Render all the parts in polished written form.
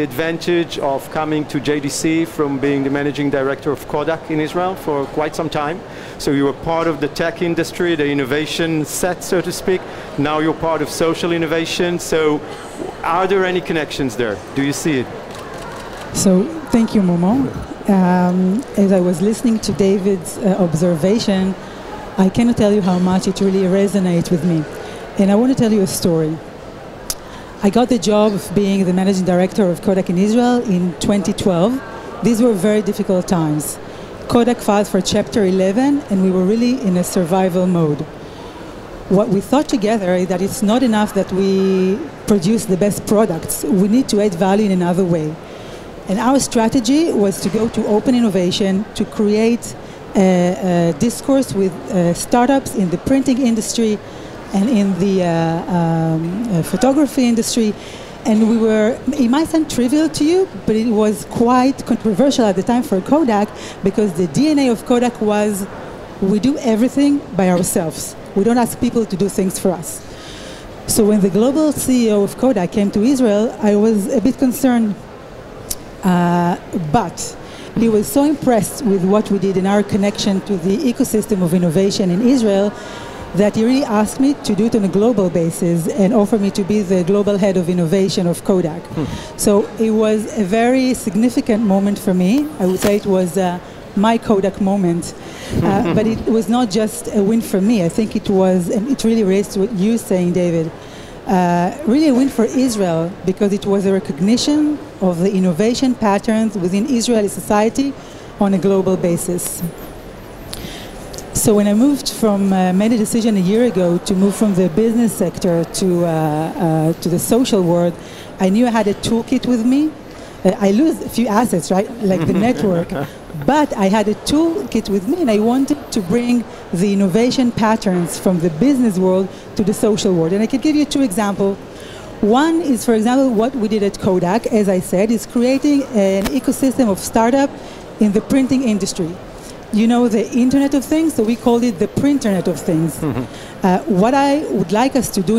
the advantage of coming to JDC from being the managing director of Kodak in Israel for quite some time. So you were part of the tech industry, the innovation set, so to speak. Now you're part of social innovation. So are there any connections there? Do you see it? So thank you, Momo. As I was listening to David's observation, I cannot tell you how much it really resonates with me. And I want to tell you a story. I got the job of being the managing director of Kodak in Israel in 2012. These were very difficult times. Kodak filed for Chapter 11, and we were really in a survival mode. What we thought together is that it's not enough that we produce the best products. We need to add value in another way. And our strategy was to go to open innovation, to create a discourse with startups in the printing industry and in the photography industry. And we were, it might sound trivial to you, but it was quite controversial at the time for Kodak, because the DNA of Kodak was, we do everything by ourselves. We don't ask people to do things for us. So when the global CEO of Kodak came to Israel, I was a bit concerned. But he was so impressed with what we did in our connection to the ecosystem of innovation in Israel that he really asked me to do it on a global basis and offered me to be the global head of innovation of Kodak. So it was a very significant moment for me. I would say it was my Kodak moment. But it was not just a win for me. I think it was, and it really relates to what you're saying, David, really a win for Israel, because it was a recognition of the innovation patterns within Israeli society on a global basis. So when I moved from, made a decision a year ago to move from the business sector to the social world, I knew I had a toolkit with me. I lose a few assets, right, like the network, but I had a toolkit with me, and I wanted to bring the innovation patterns from the business world to the social world. And I could give you two examples. One is, for example, what we did at Kodak, as I said, is creating an ecosystem of startup in the printing industry. You know, the Internet of Things, so we called it the Printernet of Things. What I would like us to do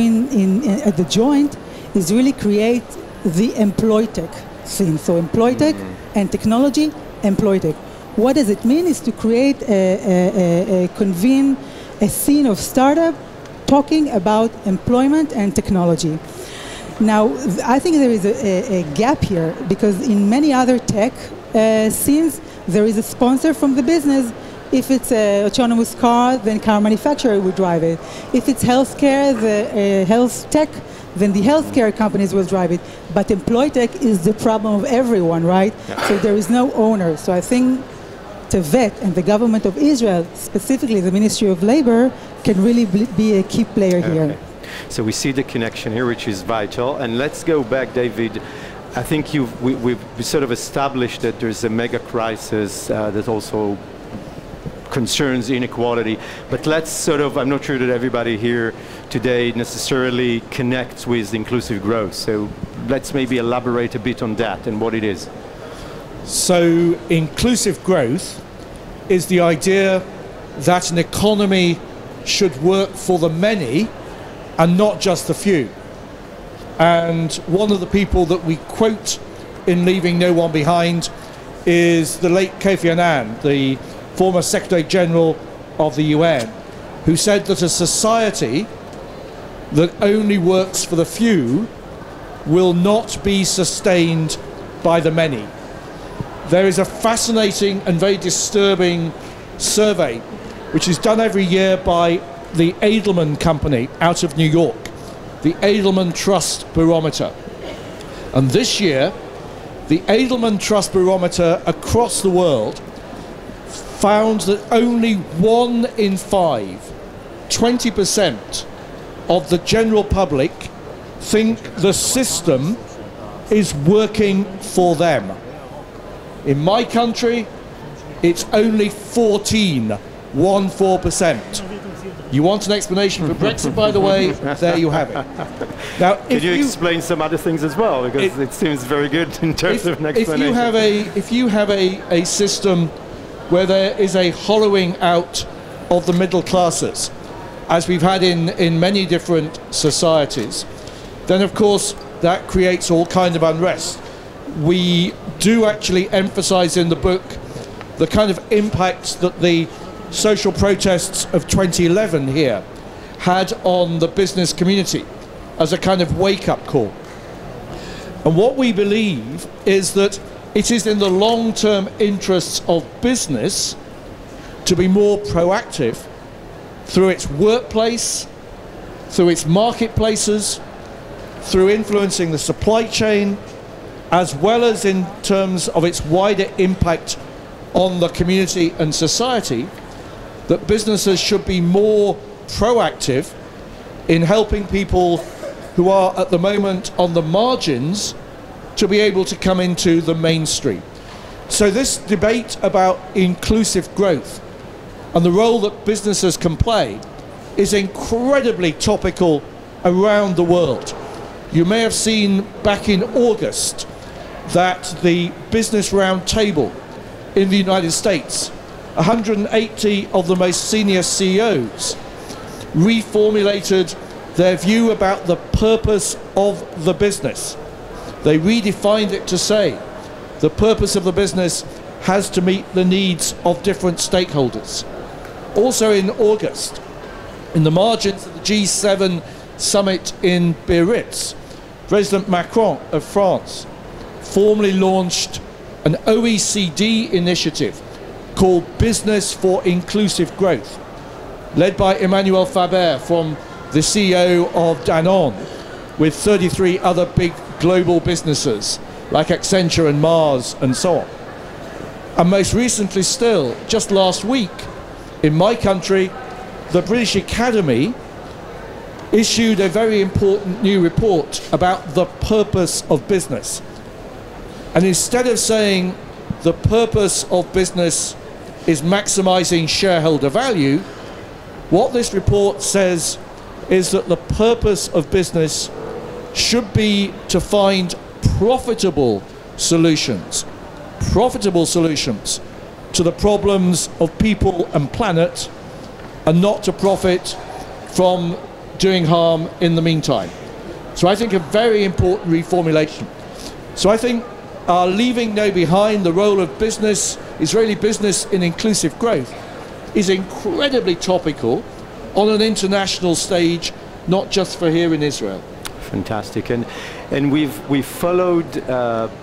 at the joint is really create the employ tech scene. So employ tech and technology, employ tech. What does it mean? Is to create convene a scene of startup talking about employment and technology. Now, I think there is a gap here, because in many other tech scenes, there is a sponsor from the business. If it's an autonomous car, then car manufacturer will drive it. If it's healthcare, the health tech, then the healthcare companies will drive it. But employ tech is the problem of everyone, right? Yeah. So there is no owner. So I think Tevet and the government of Israel, specifically the Ministry of Labor, can really be a key player here. So we see the connection here, which is vital. And let's go back, David. I think we've sort of established that there's a mega crisis that also concerns inequality. But let's sort of, I'm not sure that everybody here today necessarily connects with inclusive growth. So let's maybe elaborate a bit on that and what it is. So inclusive growth is the idea that an economy should work for the many and not just the few. And one of the people that we quote in Leaving No One Behind is the late Kofi Annan, the former Secretary General of the UN, who said that a society that only works for the few will not be sustained by the many. There is a fascinating and very disturbing survey which is done every year by the Edelman Company out of New York, the Edelman Trust Barometer. And this year, the Edelman Trust Barometer across the world found that only 1 in 5, 20% of the general public think the system is working for them. In my country, it's only 14%. You want an explanation for Brexit, by the way? There you have it. Now, can you explain some other things as well? Because it seems very good in terms of an explanation. If you have a system where there is a hollowing out of the middle classes, as we've had in many different societies, then of course that creates all kind of unrest. we do actually emphasize in the book the kind of impact that the social protests of 2011 here had on the business community as a kind of wake-up call. And what we believe is that it is in the long-term interests of business to be more proactive through its workplace, through its marketplaces, through influencing the supply chain, as well as in terms of its wider impact on the community and society, that businesses should be more proactive in helping people who are at the moment on the margins to be able to come into the mainstream. So this debate about inclusive growth and the role that businesses can play is incredibly topical around the world. You may have seen back in August that the Business Roundtable in the United States, 180 of the most senior CEOs reformulated their view about the purpose of the business. They redefined it to say the purpose of the business has to meet the needs of different stakeholders. Also in August, in the margins of the G7 summit in Biarritz, President Macron of France formally launched an OECD initiative called Business for Inclusive Growth, led by Emmanuel Faber from the CEO of Danone, with 33 other big global businesses like Accenture and Mars and so on. And most recently still, just last week, in my country, the British Academy issued a very important new report about the purpose of business. And instead of saying the purpose of business is maximizing shareholder value, what this report says is that the purpose of business should be to find profitable solutions to the problems of people and planet, and not to profit from doing harm in the meantime. So I think a very important reformulation. So I think leaving no behind the role of business, Israeli business in inclusive growth, is incredibly topical on an international stage, not just for here in Israel. Fantastic, and we've followed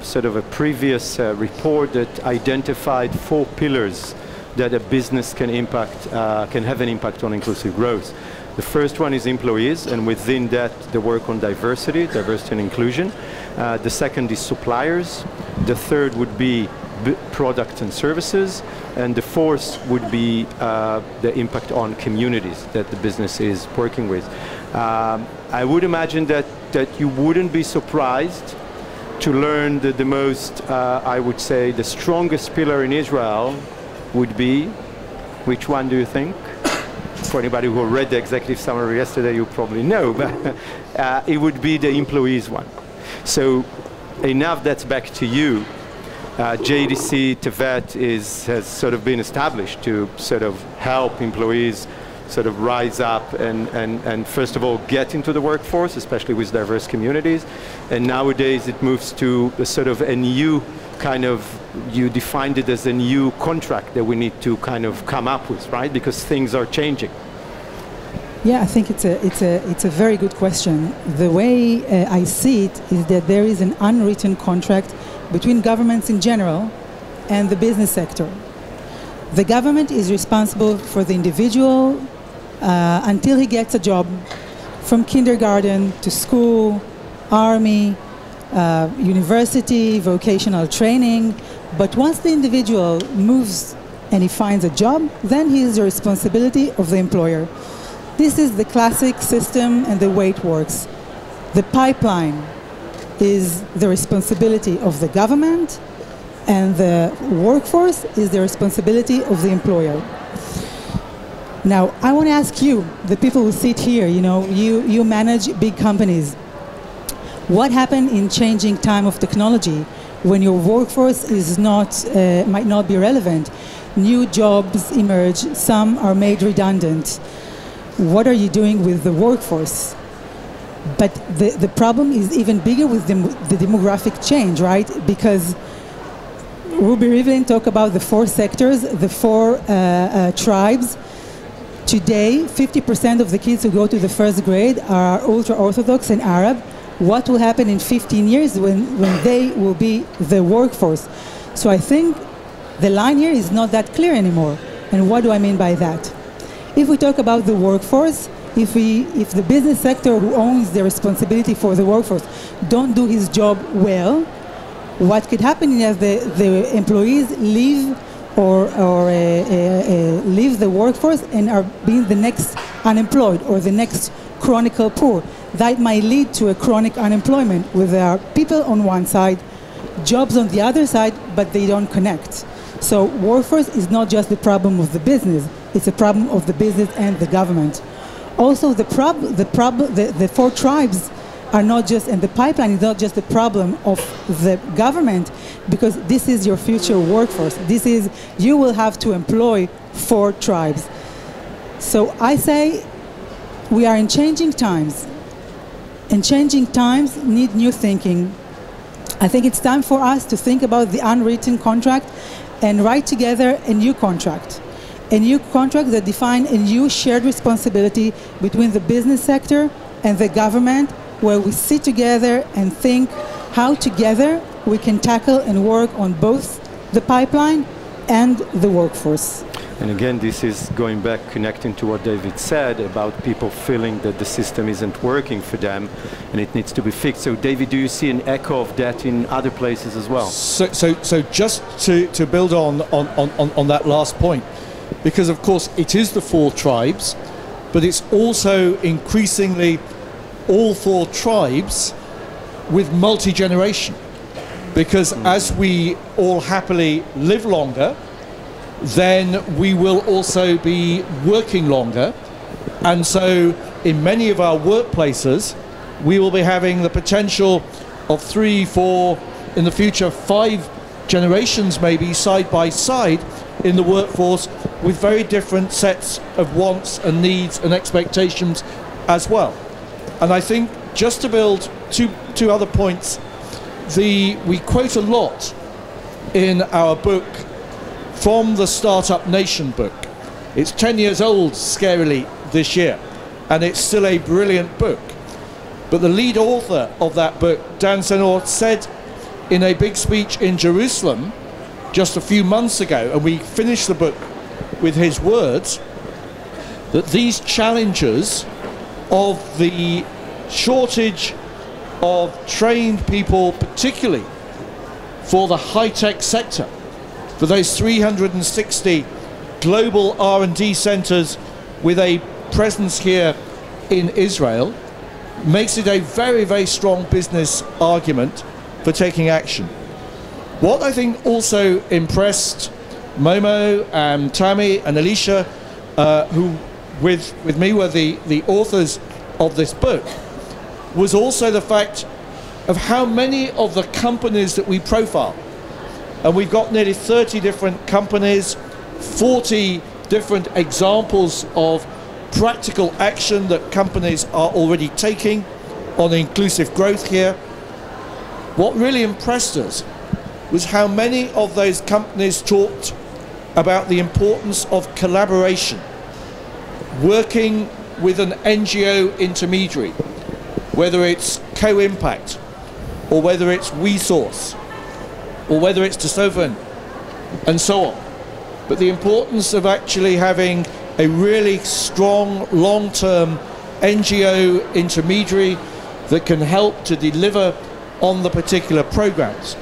sort of a previous report that identified 4 pillars that a business can have an impact on inclusive growth. The first one is employees, and within that the work on diversity and inclusion. The second is suppliers. The third would be products and services, and the fourth would be the impact on communities that the business is working with. I would imagine that you wouldn't be surprised to learn that the most, I would say, the strongest pillar in Israel would be, which one do you think? For anybody who read the executive summary yesterday, you probably know, but it would be the employees one. So, Einav, that's back to you. JDC-Tevet has sort of been established to sort of help employees sort of rise up and first of all get into the workforce, especially with diverse communities. And nowadays it moves to a sort of a new kind of, you defined it as a new contract that we need to kind of come up with, right? Because things are changing. Yeah, I think it's a very good question. The way I see it is that there is an unwritten contract between governments in general and the business sector. The government is responsible for the individual until he gets a job, from kindergarten to school, army, university, vocational training. But once the individual moves and he finds a job, then he is the responsibility of the employer. This is the classic system and the way it works. The pipeline is the responsibility of the government, and the workforce is the responsibility of the employer. Now, I want to ask you, the people who sit here, you manage big companies. What happened in changing time of technology when your workforce is might not be relevant? New jobs emerge, some are made redundant. What are you doing with the workforce? But the problem is even bigger with the demographic change, right? Because Ruby Rivlin talked about the 4 sectors, the 4 tribes. Today, 50% of the kids who go to the first grade are ultra-Orthodox and Arab. What will happen in 15 years when they will be the workforce? So I think the line here is not that clear anymore. And what do I mean by that? If we talk about the workforce, if the business sector who owns the responsibility for the workforce don't do his job well, what could happen is the employees leave or leave the workforce and are being the next unemployed or the next chronic poor. That might lead to a chronic unemployment where there are people on one side, jobs on the other side, but they don't connect. So workforce is not just the problem of the business, it's a problem of the business and the government. Also, the 4 tribes are not just, and the pipeline is not just the problem of the government, because this is your future workforce. This is, you will have to employ 4 tribes. So I say we are in changing times, and changing times need new thinking. I think it's time for us to think about the unwritten contract and write together a new contract that define a new shared responsibility between the business sector and the government, where we sit together and think how together we can tackle and work on both the pipeline and the workforce. And again, this is going back, connecting to what David said about people feeling that the system isn't working for them and it needs to be fixed. So David, do you see an echo of that in other places as well? So just to build on that last point, because of course it is the 4 tribes, but it's also increasingly all 4 tribes with multi-generation. Because as we all happily live longer, then we will also be working longer. And so in many of our workplaces, we will be having the potential of 3, 4, in the future 5 generations maybe side by side in the workforce with very different sets of wants and needs and expectations as well. And I think just to build two other points, we quote a lot in our book from the Startup Nation book. It's 10 years old, scarily, this year, and it's still a brilliant book. But the lead author of that book, Dan Senor, said in a big speech in Jerusalem just a few months ago, and we finished the book with his words, that these challenges of the shortage of trained people, particularly for the high-tech sector, for those 360 global R&D centers with a presence here in Israel, makes it a very, very strong business argument for taking action. What I think also impressed Momo and Tammy and Alicia, who with me were the authors of this book, was also the fact of how many of the companies that we profile, and we've got nearly 30 different companies, 40 different examples of practical action that companies are already taking on inclusive growth here. What really impressed us was how many of those companies talked about the importance of collaboration, working with an NGO intermediary, whether it's Co-Impact, or whether it's WeSource, or whether it's Tesofan, and so on. But the importance of actually having a really strong, long-term NGO intermediary that can help to deliver on the particular programs.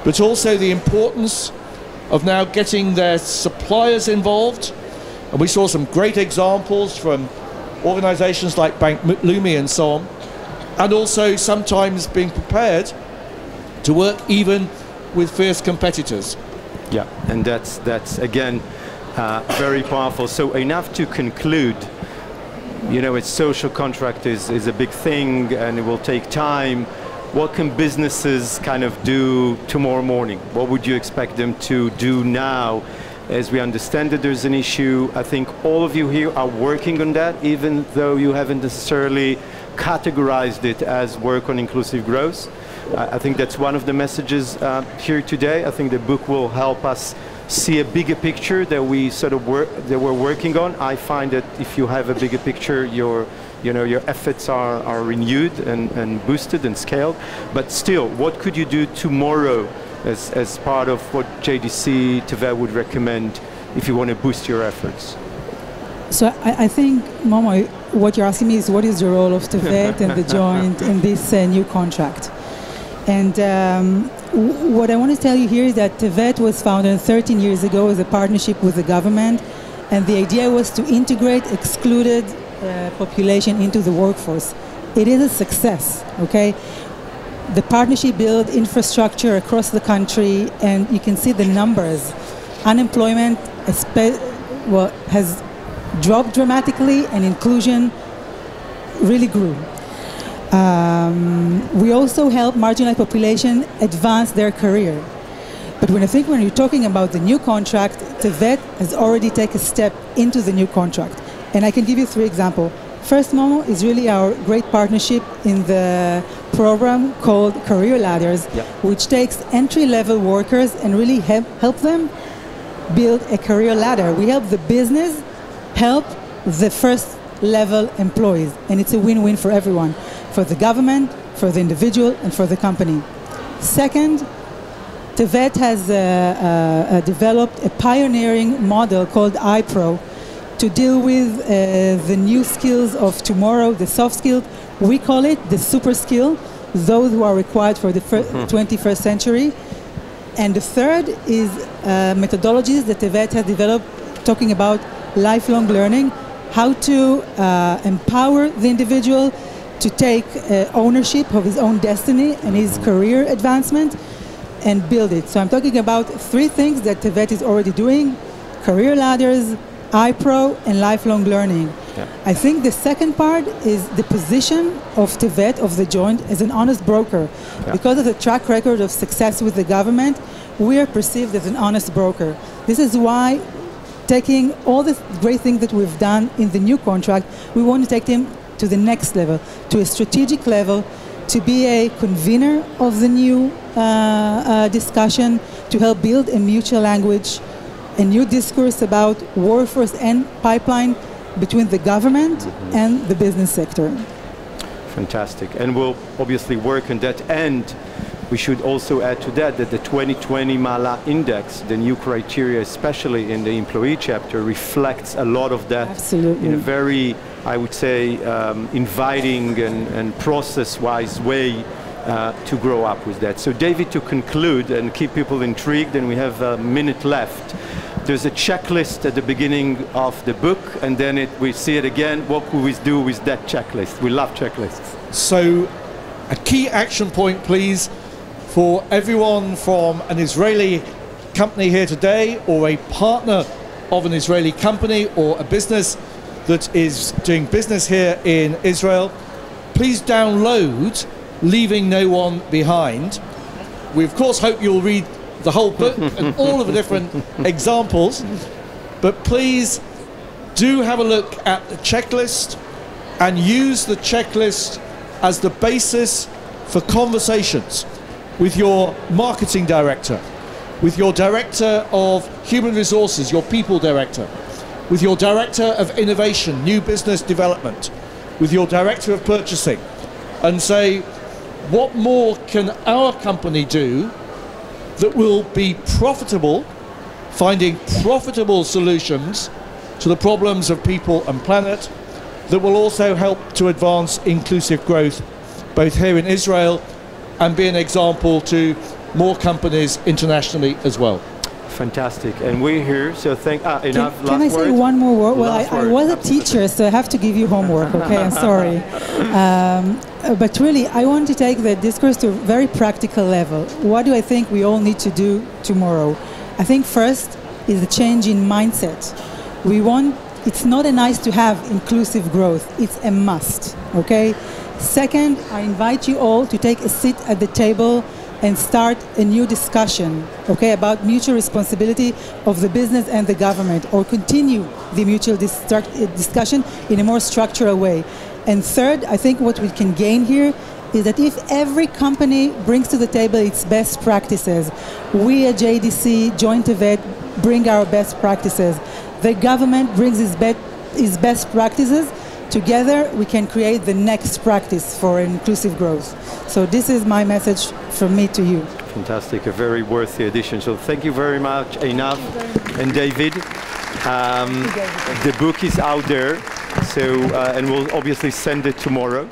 But also the importance of now getting their suppliers involved. And we saw some great examples from organizations like Bank Leumi and so on. And also sometimes being prepared to work even with fierce competitors. Yeah, and that's again very powerful. So enough to conclude, you know, its social contract is a big thing and it will take time. What can businesses kind of do tomorrow morning? What would you expect them to do now? As we understand that there's an issue, I think all of you here are working on that, even though you haven't necessarily categorized it as work on inclusive growth. I think that's one of the messages here today. I think the book will help us see a bigger picture that we sort of we're working on. I find that if you have a bigger picture, your efforts are renewed and boosted and scaled. But still, what could you do tomorrow as part of what JDC-Tevet would recommend if you want to boost your efforts? So I think, Momo, what you're asking me is what is the role of Tevet and the joint in this new contract? And what I want to tell you here is that Tevet was founded 13 years ago as a partnership with the government, and the idea was to integrate excluded population into the workforce. It is a success, okay? The partnership built infrastructure across the country, and you can see the numbers. Unemployment has dropped dramatically, and inclusion really grew. We also help marginalized population advance their career. But when you're talking about the new contract, Tevet has already taken a step into the new contract. And I can give you 3 examples. First, Momo, is really our great partnership in the program called Career Ladders, which takes entry-level workers and really help them build a career ladder. We help the business help the first-level employees, and it's a win-win for everyone, for the government, for the individual, and for the company. Second, Tevet has developed a pioneering model called iPro to deal with the new skills of tomorrow, the soft skills. We call it the super skill, those who are required for the 21st century. And the third is methodologies that Tevet has developed talking about lifelong learning, how to empower the individual to take ownership of his own destiny and his career advancement and build it. So I'm talking about 3 things that Tevet is already doing: career ladders, iPro, and lifelong learning. Yeah. I think the second part is the position of Tevet, of the joint, as an honest broker. Yeah. Because of the track record of success with the government, we are perceived as an honest broker. This is why, taking all the great things that we've done in the new contract, we want to take them to the next level, to a strategic level, to be a convener of the new discussion, to help build a mutual language, a new discourse about workforce and pipeline between the government and the business sector. Fantastic. And we'll obviously work on that. And we should also add to that the 2020 Maala index, the new criteria, especially in the employee chapter, reflects a lot of that. Absolutely. In a very, I would say, inviting and process-wise way to grow up with that. So David, to conclude and keep people intrigued, and we have a minute left, there's a checklist at the beginning of the book, and then we see it again. What could we do with that checklist? We love checklists. So a key action point, please, for everyone from an Israeli company here today, or a partner of an Israeli company, or a business that is doing business here in Israel. Please download Leaving No One Behind. We of course hope you'll read the whole book and all of the different examples, but please do have a look at the checklist and use the checklist as the basis for conversations with your marketing director, with your director of human resources, your people director, with your director of innovation, new business development, with your director of purchasing, and say, what more can our company do that will be profitable, finding profitable solutions to the problems of people and planet, that will also help to advance inclusive growth both here in Israel and be an example to more companies internationally as well. Fantastic. And we're here, so Einav, can I say one more word? Well, I was a teacher, so I have to give you homework, okay? I'm sorry. But really, I want to take the discourse to a very practical level. What do I think we all need to do tomorrow? I think first is a change in mindset. It's not a nice to have inclusive growth, it's a must, okay? Second, I invite you all to take a seat at the table and start a new discussion, okay, about mutual responsibility of the business and the government, or continue the mutual discussion in a more structural way. And third, I think what we can gain here is that if every company brings to the table its best practices, we at JDC, JDC-Tevet, bring our best practices, the government brings its best practices, together we can create the next practice for inclusive growth. So this is my message from me to you. Fantastic, a very worthy addition. So thank you very much, Einav and David. The book is out there, so and we'll obviously send it tomorrow.